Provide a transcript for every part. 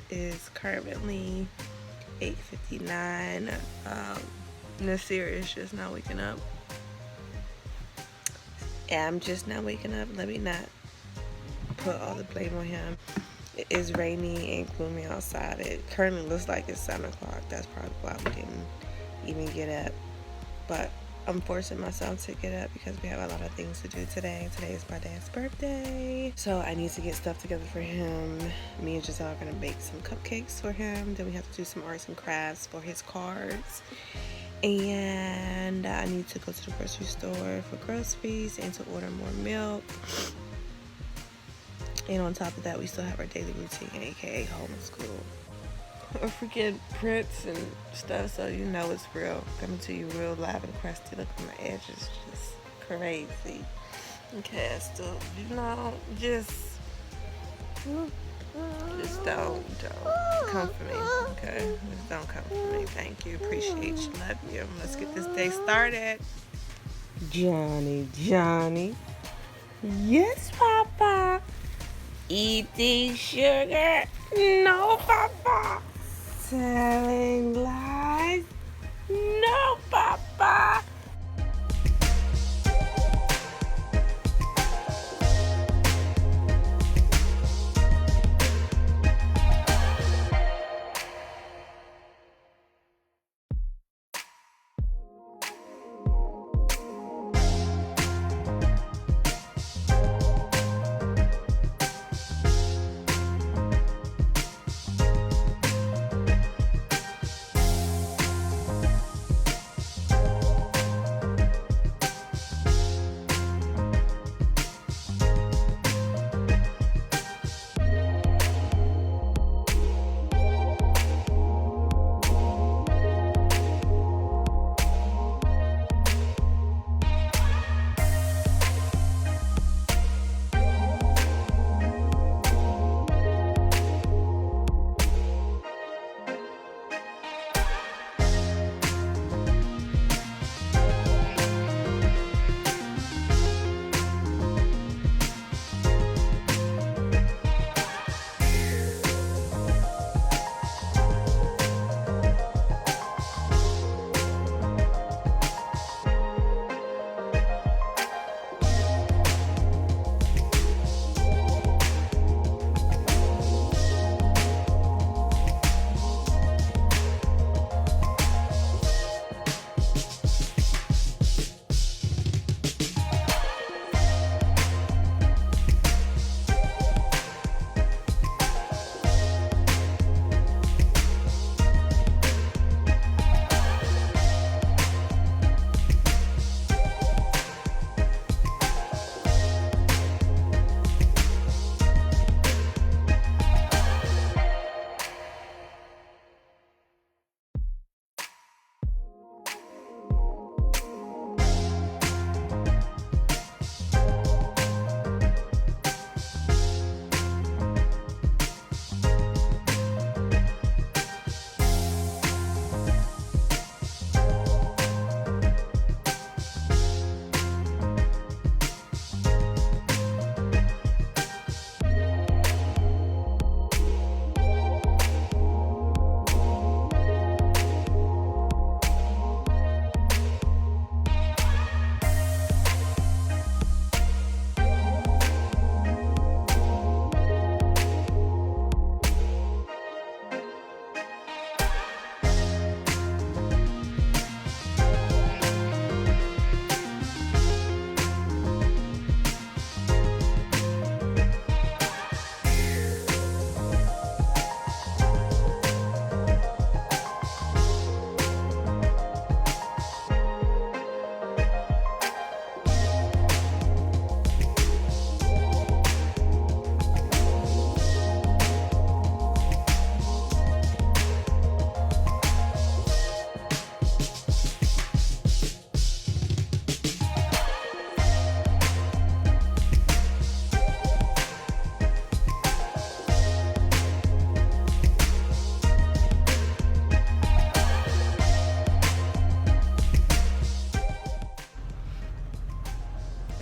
is currently 8:59. Nasir is just now waking up. Yeah, I'm just now waking up. Let me not put all the blame on him. It is rainy and gloomy outside. It currently looks like it's 7 o'clock. That's probably why we didn't even get up. But I'm forcing myself to get up because we have a lot of things to do today. Today is my dad's birthday, so I need to get stuff together for him. Me and Giselle are gonna bake some cupcakes for him. Then we have to do some arts and crafts for his cards. And I need to go to the grocery store for groceries and to order more milk. And on top of that, we still have our daily routine, aka homeschool. Or freaking prints and stuff, so you know it's real. Coming to you real live and crusty. Look at my edges, just crazy. Okay, still, you know, just don't come for me, okay? Just don't come for me. Thank you, appreciate you, love you. Let's get this day started. Johnny. Yes, Papa. Eating sugar? No, Papa. Telling lies? No, Papa.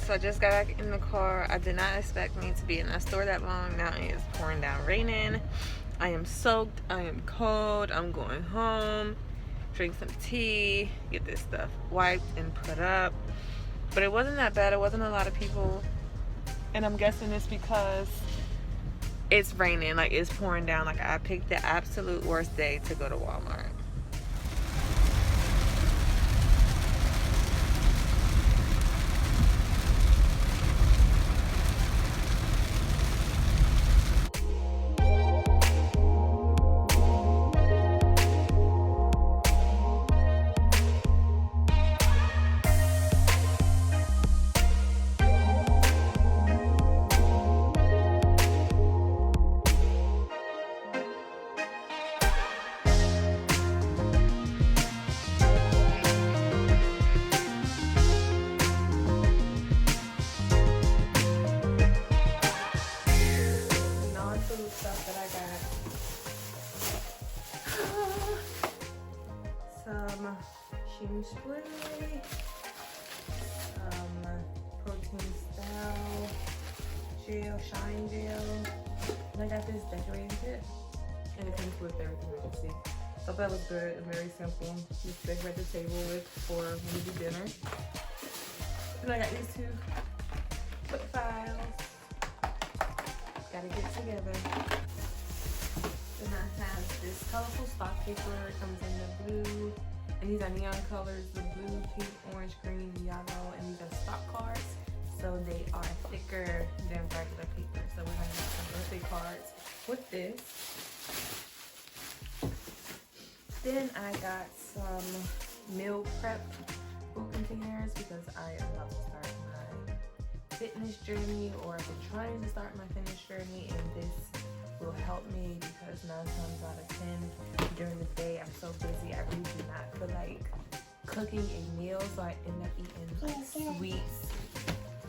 So I just got back in the car. I did not expect me to be in that store that long. Now it is pouring down raining. I am soaked, I am cold, I'm going home, drink some tea, get this stuff wiped and put up. But it wasn't that bad. It wasn't a lot of people. And I'm guessing it's because it's raining, like it's pouring down. Like I picked the absolute worst day to go to Walmart. Stuff that I got. Some sheen spray, some protein style gel, shine gel. And I got this decorating kit. And it comes with everything you can see. So that was good and very simple. Just decorate the table with for when we do dinner. And I got these two foot files. Gotta get together. Then I have this colorful stock paper. It comes in the blue, and these are neon colors: the blue, pink, orange, green, yellow, and these are stock cards. So they are thicker than regular paper. So we're gonna have some birthday cards with this. Then I got some meal prep food containers because I am about to start my fitness journey, or I've been trying to start my fitness journey, and this will help me because 9 times out of 10 during the day I'm so busy I really do not feel like cooking a meal, so I end up eating like sweets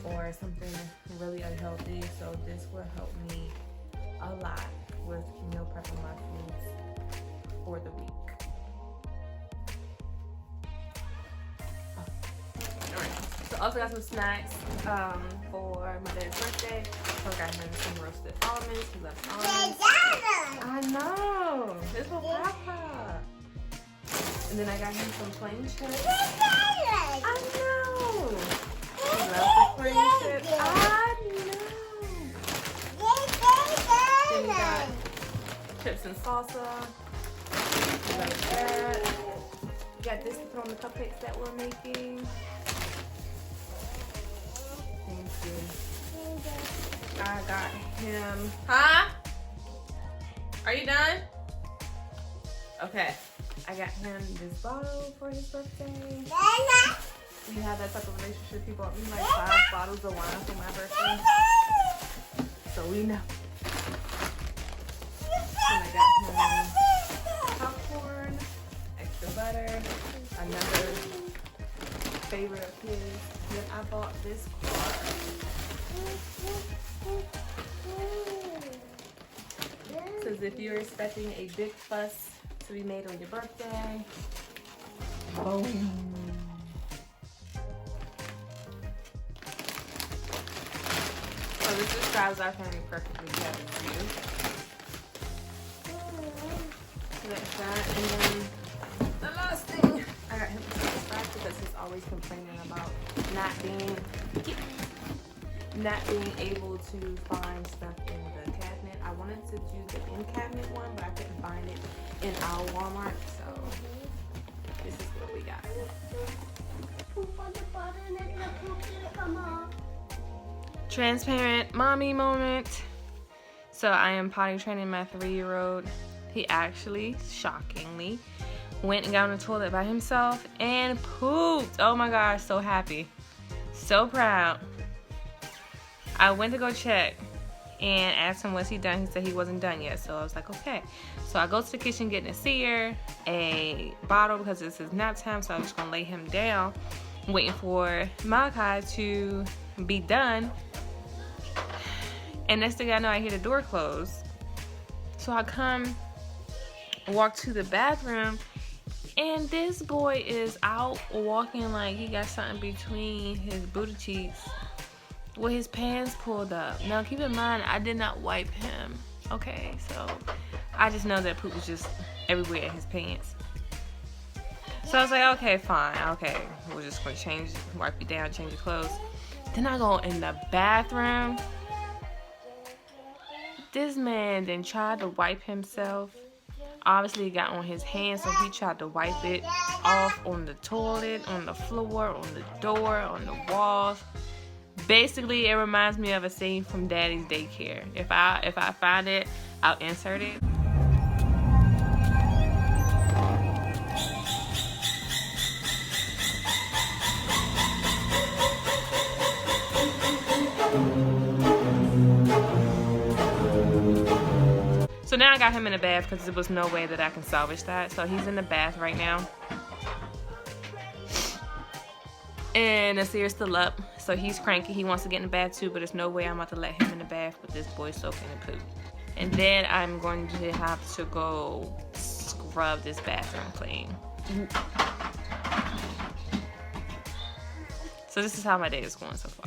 or something really unhealthy. So this will help me a lot with meal prepping my foods for the week. So also got some snacks for my dad's birthday. So I got him some roasted almonds. He loves almonds. I know. This for Papa. And then I got him some plain chips. I know. He loves the plain chips. I know. Then we got chips and salsa. He loves that. We got this to put on the cupcakes that we're making. I got him. Huh? Are you done? Okay. I got him this bottle for his birthday. We have that type of relationship. He bought me like 5 bottles of wine for my birthday. So we know. And I got him popcorn, extra butter, another favorite of his. Then I bought this card. Says if you're expecting a big fuss to be made on your birthday, boom. So this describes our family perfectly. For you. So that's that. And then the last thing, I got him some back because he's always complaining about not being able to find stuff in the cabinet. I wanted to do the in-cabinet one, but I couldn't find it in our Walmart, so this is what we got. Transparent mommy moment. So I am potty training my 3-year-old. He actually, shockingly, went and got on the toilet by himself and pooped. Oh my gosh, so happy. So proud. I went to go check and asked him was he done. He said he wasn't done yet. So I was like, okay. So I go to the kitchen getting a seer, a bottle because it's his nap time. So I'm just gonna lay him down, waiting for Malachi to be done. And next thing I know, I hear the door close. So I come, walk to the bathroom, and this boy is out walking like he got something between his booty cheeks with his pants pulled up. Now keep in mind, I did not wipe him. Okay, so I just know that poop was just everywhere in his pants. So I was like, okay, fine, okay. We're just gonna wipe you down, change your clothes. Then I go in the bathroom. This man then tried to wipe himself. Obviously, he got on his hands, so he tried to wipe it off on the toilet, on the floor, on the door, on the walls. Basically, it reminds me of a scene from Daddy's Daycare. If I find it, I'll insert it. So now I got him in the bath because there was no way that I can salvage that. So he's in the bath right now. And the ear's still up. So he's cranky. He wants to get in the bath too, but there's no way I'm about to let him in the bath with this boy soaking in poop. And then I'm going to have to go scrub this bathroom clean. So this is how my day is going so far.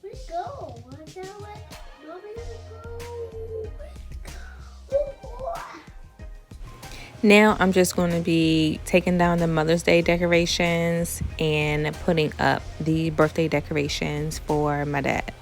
Let's go. Now I'm just going to be taking down the Mother's Day decorations and putting up the birthday decorations for my dad.